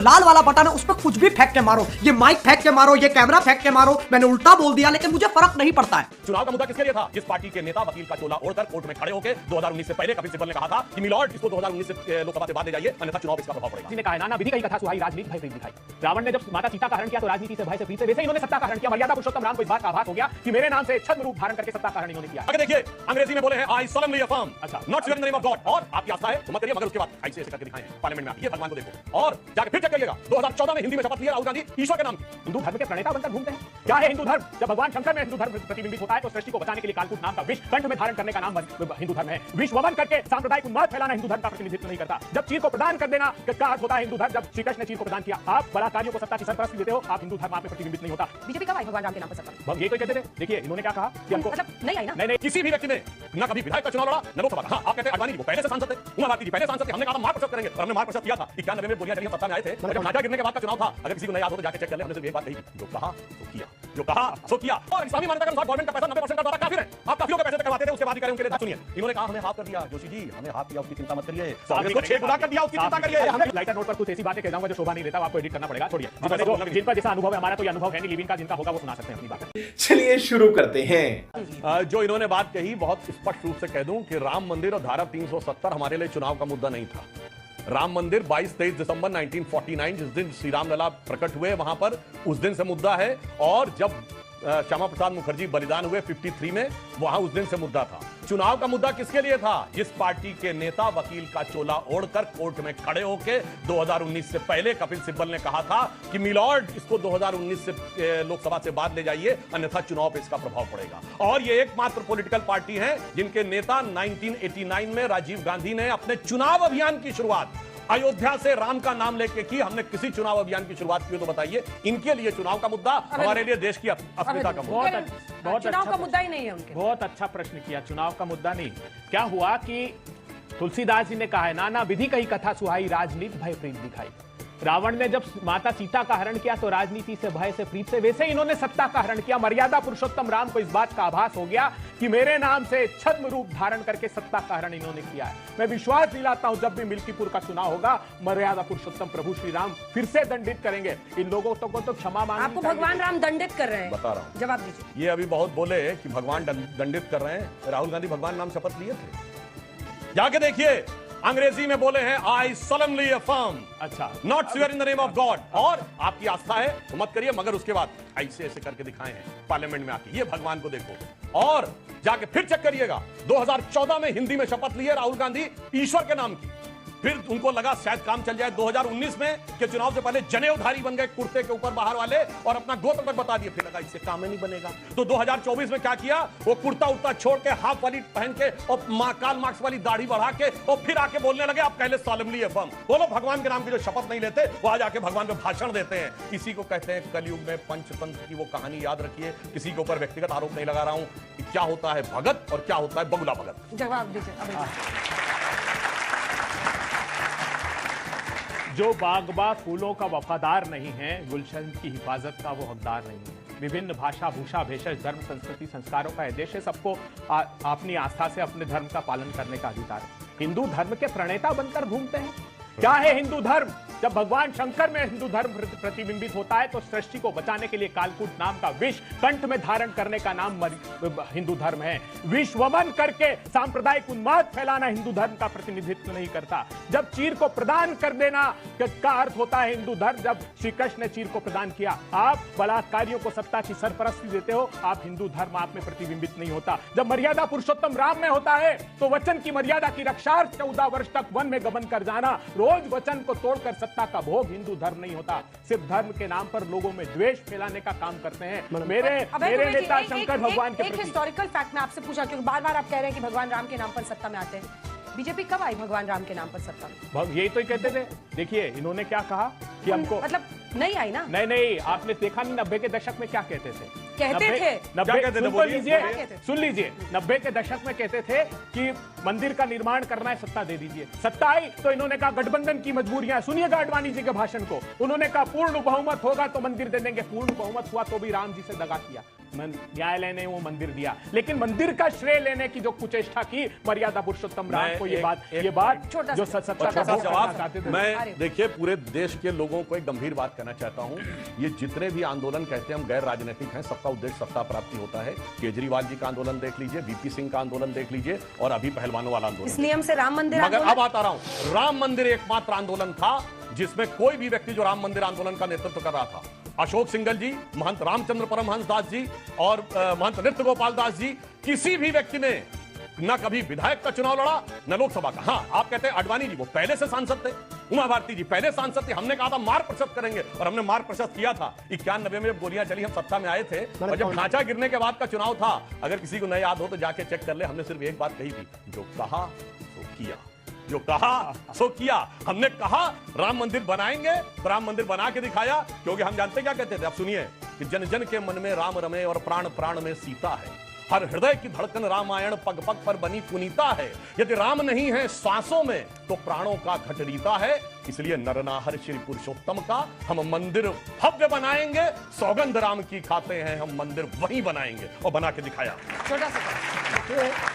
लाल वाला बटन है, उस पर कुछ भी फेंक के मारो, ये माइक फेंक के मारो, ये कैमरा फेंक के मारो, मैंने उल्टा बोल दिया लेकिन मुझे फर्क नहीं पड़ता है। चुनाव का मुद्दा किसके लिए था? जिस पार्टी के नेता वकील का चोला ओढ़कर कोर्ट में खड़े होकर 2019 से पहले कपिल सिब्बल ने कहा था कि मिलॉर्ड इसको 2019 से लोकसभा से बाद ले जाइए, अन्यथा चुनाव इसका प्रभाव पड़ेगा। ने कहा नाना विधि कही कथा सुहाई राजनीति भय प्रीत दिखाई। रावण ने जब माता सीता का हरण किया तो राजनीति से भय से प्रीत से, वैसे इन्होंने सत्ता का हरण किया। मर्यादा पुरुषोत्तम राम को इस बात का आभास हो गया कि मेरे नाम से छद्म रूप धारण करके सत्ता का हरण इन्होंने किया। आगे देखिए, अंग्रेजी में बोले हैं आई solemnly affirm, अच्छा, not swear in the name of God, और आपकी आस्था है तो मत करिए, मगर उसके बाद ऐसे करके दिखाएं पार्लियामेंट में। ये भगवान को देखो और जाके फिर चेक करिएगा। 2014 में हिंदी में शपथ लिया राहुल गांधी ईश्वर के नाम की। हिंदू धर्म के प्रणेता बनकर घूमते हैं। क्या है हिंदू धर्म? जब भगवान शंकर में हिंदू धर्म प्रतिबिंबित होता है तो सृष्टि को बचाने के लिए कालकूट नाम का विष कंठ में धारण करने का नाम हिंदू धर्म है। विष वमन करके सांप्रदायिक उन्माद फैलाना हिंदू धर्म का प्रतिनिधित्व नहीं करता। जब चीर को प्रदान कर देना का अर्थ होता है हिंदू धर्म। जब श्री कृष्ण ने चीर को प्रदान किया, आप बलात्कारियों को सत्ता की सरपरस्ती देते हो, आप हिंदू धर्म आप में प्रतिबिंबित नहीं होता। बीजेपी कब आई भगवान राम के नाम पर सत्ता? ये तो कहते थे, देखिए इन्होंने क्या कहा कि हमको मतलब नहीं आई ना। नहीं किसी भी व्यक्ति ने न कभी विधायक का चुनाव लड़ा न लोकसभा। हाँ, आप कहते हैं अडवाणी जी वो पहले से सांसद थे, उमा भारती जी पहले सांसद थे, हमने कहा मार्क प्रतिशत करेंगे और हमने मार्क प्रतिशत किया था। 91 में बोलिया जब सत्ता में आए थे, जब नाटा गिरने के बाद का चुनाव था, अगर किसी को नहीं याद हो तो जाके चेक कर ले, हमने सिर्फ एक बात कही, जो कहा सो किया, जो कहा सो किया। और इस्लामी मान्यता के अनुसार गवर्नमेंट का पैसा 90% का द्वारा काफी है। आप काफियों के पैसे से करवाते थे, उसके बाद ही करें उनके लिए। सुनिए, इन्होंने कहा हमें हाथ कर दिया, जोशी जी हमें हाथ किया, उसकी चिंता मत करिए, कांग्रेस को 6 गुना कर दिया, उसकी चिंता करिए। लाइटर नोट पर कुछ ऐसी बातें कह जाऊंगा जो शोभा नहीं लेता, आपको एडिट करना पड़ेगा। छोड़िए, जिनका जैसा अनुभव है हमारा, तो ये अनुभव है नहीं, लिविंग का जिनका होगा वो सुना सकते हैं अपनी बात। चलिए शुरू करते हैं। जो इन्होंने बात कही, बहुत स्पष्ट रूप से कह दूं कि राम मंदिर और धारा 370 हमारे लिए चुनाव का मुद्दा नहीं था। राम मंदिर 22-23 दिसंबर 1949 जिस दिन श्री राम लला प्रकट हुए वहां पर, उस दिन से मुद्दा है। और जब श्यामा प्रसाद मुखर्जी बलिदान हुए 53 में, वहां उस दिन से मुद्दा था। चुनाव का मुद्दा किसके लिए था? जिस पार्टी के नेता वकील का चोला ओढ़कर कोर्ट में खड़े होकर 2019 से पहले कपिल सिब्बल ने कहा था कि मिलॉर्ड इसको 2019 से लोकसभा से बाद ले जाइए, अन्यथा चुनाव पे इसका प्रभाव पड़ेगा। और ये एकमात्र पॉलिटिकल पार्टी है जिनके नेता 1989 में राजीव गांधी ने अपने चुनाव अभियान की शुरुआत अयोध्या से राम का नाम लेके की। हमने किसी चुनाव अभियान की शुरुआत की तो बताइए। इनके लिए चुनाव का मुद्दा हमारे लिए देश की अस्मिता का मुद्दा। बहुत चुनाव का मुद्दा ही नहीं है उनके। बहुत अच्छा प्रश्न किया, चुनाव का मुद्दा नहीं। क्या हुआ कि तुलसीदास जी ने कहा है नाना विधि कही कथा सुहाई राजनीति भय प्रीत दिखाई। रावण ने जब माता सीता का हरण किया तो राजनीति से भय से प्रीत से, वैसे इन्होंने सत्ता का हरण किया। मर्यादा पुरुषोत्तम राम को इस बात का आभास हो गया कि मेरे नाम से छद्म रूप धारण करके सत्ता का हरण इन्होंने किया है। मैं विश्वास दिलाता हूं जब भी मिल्कीपुर का चुनाव होगा, मर्यादा पुरुषोत्तम प्रभु श्री राम फिर से दंडित करेंगे। इन लोगों को तो क्षमा मांगनी आपको भगवान राम दंडित कर रहे हैं? बता रहा हूं, जवाब दीजिए। ये अभी बहुत बोले कि भगवान दंडित कर रहे हैं। राहुल गांधी भगवान नाम शपथ लिए थे, जाके देखिए। अंग्रेजी में बोले हैं आई solemnly affirm, अच्छा, not swear in the name of God, और आपकी आस्था है तो मत करिए, मगर उसके बाद ऐसे ऐसे करके दिखाए हैं पार्लियामेंट में आके। ये भगवान को देखो और जाके फिर चेक करिएगा। 2014 में हिंदी में शपथ ली है राहुल गांधी ईश्वर के नाम की। फिर उनको लगा शायद काम चल जाए 2019 में के चुनाव से पहले जनेऊधारी बन गए, कुर्ते के ऊपर बाहर वाले, और अपना गोत्र तक बता दिए। फिर लगा इससे काम ही नहीं बनेगा, तो 2024 में क्या किया, वो कुर्ता उर्ता छोड़ के हाफ वाली पहन के और कार्ल मार्क्स वाली दाढ़ी बढ़ा के और फिर आके बोलने लगे आप पहले solemnly affirm। बोलो भगवान के नाम की जो शपथ नहीं लेते वो आज आके भगवान पे भाषण देते हैं। इसी को कहते हैं कलयुग में पंचतंत्र की वो कहानी याद रखिए। किसी के ऊपर व्यक्तिगत आरोप नहीं लगा रहा हूं कि क्या होता है भगत और क्या होता है बगुला भगत। जवाब दीजिए। जो बागबा फूलों का वफादार नहीं है, गुलशन की हिफाजत का वो हकदार नहीं है। विभिन्न भाषा भूषा भेषज धर्म संस्कृति संस्कारों का देश है। सबको अपनी आस्था से अपने धर्म का पालन करने का अधिकार है। हिंदू धर्म के प्रणेता बनकर घूमते हैं। क्या है हिंदू धर्म? जब भगवान शंकर में हिंदू धर्म प्रतिबिंबित होता है तो सृष्टि को बचाने के लिए कालकूट नाम का विष कंठ में धारण करने का नाम हिंदू धर्म है। विष वमन करके सांप्रदायिक उन्माद फैलाना हिंदू धर्म का प्रतिनिधित्व नहीं करता। जब चीर को प्रदान कर देना का अर्थ होता है हिंदू धर्म। जब श्री कृष्ण ने चीर को प्रदान किया, आप बलात्कारियों को सत्ता की सरपरस्ती देते हो, आप हिंदू धर्म आप में प्रतिबिंबित नहीं होता। जब मर्यादा पुरुषोत्तम राम में होता है तो वचन की मर्यादा की रक्षा 14 वर्ष तक वन में गमन कर जाना, रोज वचन को तोड़कर सत्ता का भोग हिंदू धर्म नहीं होता। सिर्फ धर्म के नाम पर लोगों में द्वेष फैलाने का काम करते हैं। मेरे नेता शंकर भगवान के एक हिस्टोरिकल फैक्ट मैं आपसे पूछा, क्योंकि बार बार आप कह रहे हैं कि भगवान राम के नाम पर सत्ता में आते हैं। बीजेपी कब आई भगवान राम के नाम पर सत्ता में? यही तो कहते थे। देखिए इन्होंने क्या कहा कि हमको मतलब नहीं आई ना। नहीं, आपने देखा नहीं 90 के दशक में क्या कहते थे? सुन लीजिए 90 के दशक में कहते थे कि मंदिर का निर्माण करना है, सत्ता दे दीजिए। सत्ता आई तो इन्होंने कहा गठबंधन की मजबूरियां। सुनिएगा आडवाणी जी के भाषण को। उन्होंने कहा पूर्ण बहुमत होगा तो मंदिर दे देंगे। पूर्ण बहुमत हुआ तो भी राम जी से दगा किया। न्यायालय ने वो मंदिर दिया, लेकिन मंदिर का श्रेय लेने की जो कुचेष्टा की मर्यादा पुरुषोत्तम राम को, ये बात छोटा जो सा सत्ता का छोटा जवाब चाहते थे। मैं देखिए पूरे देश के लोगों को एक गंभीर बात कहना चाहता हूं, ये जितने भी आंदोलन कहते हैं हम गैर राजनीतिक हैं, सबका उद्देश्य सत्ता प्राप्ति होता है। केजरीवाल जी का आंदोलन देख लीजिए, वीपी सिंह का आंदोलन देख लीजिए, और अभी पहलवानों वाला आंदोलन। इस नियम से राम मंदिर मगर अब आता रहा हूं, राम मंदिर एकमात्र आंदोलन था जिसमें कोई भी व्यक्ति जो राम मंदिर आंदोलन का नेतृत्व कर रहा था, अशोक सिंघल जी, महंत रामचंद्र परमहंस दास जी और महंत नृत्य गोपाल दास जी, किसी भी व्यक्ति ने न कभी विधायक का चुनाव लड़ा न लोकसभा का। हाँ, आप कहते हैं अडवाणी जी वो पहले से सांसद थे, उमा भारती जी पहले सांसद थे, हमने कहा था मार्ग प्रतिशत करेंगे और हमने मार्ग प्रतिशत किया था। 91 में जब गोलियां चली हम सत्ता में आए थे और जब ढांचा गिरने के बाद का चुनाव था, अगर किसी को न याद हो तो जाके चेक कर ले, हमने सिर्फ एक बात कही थी, जो कहा सो किया, जो कहा सो किया। हमने कहा राम मंदिर बनाएंगे तो राम मंदिर बना के दिखाया, क्योंकि हम जानते क्या कहते थे, आप सुनिए, कि जन जन के मन में राम रमे और प्राण प्राण में सीता है, हर हृदय की धड़कन रामायण पग पग पर बनी पुनीता है, यदि राम नहीं है सांसों में तो प्राणों का घट रीता है, इसलिए नरनाहर श्री पुरुषोत्तम का हम मंदिर भव्य बनाएंगे, सौगंध राम की खाते हैं हम मंदिर वहीं बनाएंगे, और बना के दिखाया। छोटा सा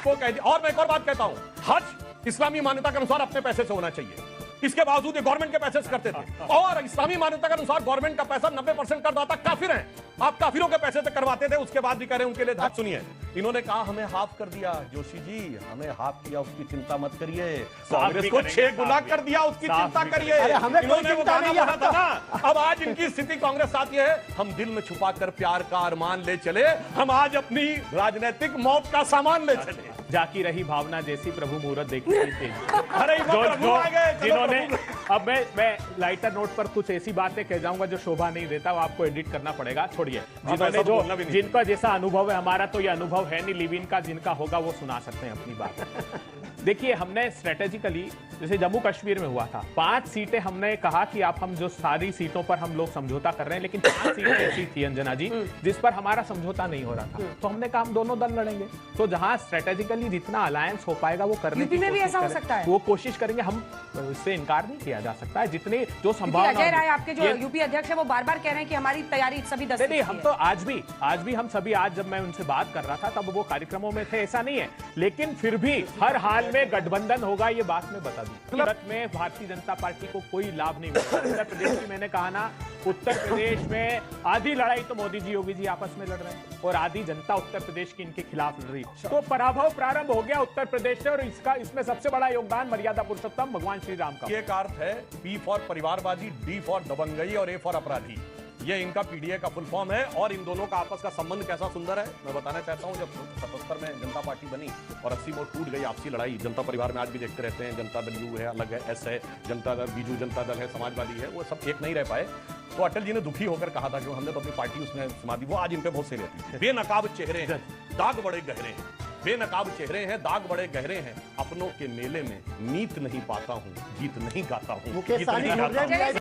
वो कह दिया। और मैं एक और बात कहता हूं, हज इस्लामी मान्यता के अनुसार अपने पैसे से होना चाहिए, इसके बावजूद ये गवर्नमेंट के पैसे से करते थे, और इस्लामी मान्यता के अनुसार गवर्नमेंट का पैसा 90% करदाता काफिर हैं, आप काफिरों के पैसे से करवाते थे, उसके बाद भी कह रहे हैं उनके लिए। सुनिए, इन्होंने कहा हमें हाफ कर दिया, जोशी जी हमें हाफ किया, उसकी चिंता मत करिए, कांग्रेस को 6 गुना कर दिया, उसकी चिंता करिए। इन्होंने वो गाना बना था ना, अब आज इनकी स्थिति कांग्रेस आती है, हम दिल में छुपा कर प्यार का अरमान ले चले, हम आज अपनी राजनीतिक मौत का सामान ले चले। जाकी रही भावना जैसी प्रभु मुहूर्त देखी थी। अरे जिन्होंने, अब मैं लाइटर नोट पर कुछ ऐसी बातें कह जाऊंगा जो शोभा नहीं देता, वो आपको एडिट करना पड़ेगा, छोड़िए। जिन्होंने जो जिनका जैसा अनुभव है, हमारा तो ये अनुभव है नहीं, लिव इन का जिनका होगा वो सुना सकते हैं अपनी बात। देखिए, हमने स्ट्रेटेजिकली, जैसे जम्मू कश्मीर में हुआ था, 5 सीटें हमने कहा कि आप हम जो सारी सीटों पर हम लोग समझौता कर रहे हैं, लेकिन 5 सीटें ऐसी थी अंजना जी जिस पर हमारा समझौता नहीं हो रहा था, तो हमने कहा हम दोनों दल लड़ेंगे। तो जहां स्ट्रेटेजिकली जितना अलायंस हो पाएगा वो करने की यूपी में भी ऐसा हो सकता है, वो कोशिश करेंगे, हम इससे इनकार नहीं किया जा सकता है। जितनी जो संभावना, अजय राय आपके जो यूपी अध्यक्ष है वो बार-बार कह रहे हैं कि हमारी तैयारी सभी 10 नहीं, हम तो आज भी हम सभी, आज जब मैं उनसे बात कर रहा था तब वो कार्यक्रमों में थे, ऐसा नहीं है, लेकिन फिर भी हर हाल में गठबंधन होगा, ये बात मैं बता दूं। भारत में भारतीय जनता पार्टी को कोई लाभ नहीं मिला। उत्तर प्रदेश की मैंने कहा ना, उत्तर प्रदेश में आधी लड़ाई तो मोदी जी योगी जी आपस में लड़ रहे हैं और आधी जनता उत्तर प्रदेश की इनके खिलाफ लड़ रही, तो पराभव प्रारंभ हो गया उत्तर प्रदेश से, और इसमें सबसे बड़ा योगदान मर्यादा पुरुषोत्तम भगवान श्री राम का। ये का अर्थ है P फॉर परिवारवादी, D फॉर दबंगई और A फॉर अपराधी, ये इनका पीडीए का फुल फॉर्म है। और इन दोनों का आपस का संबंध कैसा सुंदर है मैं बताना चाहता हूं। जब 77 में जनता पार्टी बनी और 80 में टूट गई आपसी लड़ाई, जनता परिवार में आज भी देखते रहते हैं, जनता दल यू है, अलग है, एस है, जनता दल, बीजू जनता दल है, समाजवादी है, वो सब एक नहीं रह पाए। तो अटल जी ने दुखी होकर कहा था कि हमने तो अपनी पार्टी उसमें सुना दी, वो आज इन पे बहुत सही रहती है। बेनकाब चेहरे हैं, दाग बड़े गहरे हैं, बेनकाब चेहरे हैं, दाग बड़े गहरे हैं, अपनों के मेले में नीत नहीं पाता हूं, गीत नहीं गाता हूं, गीत नहीं गाता हूं।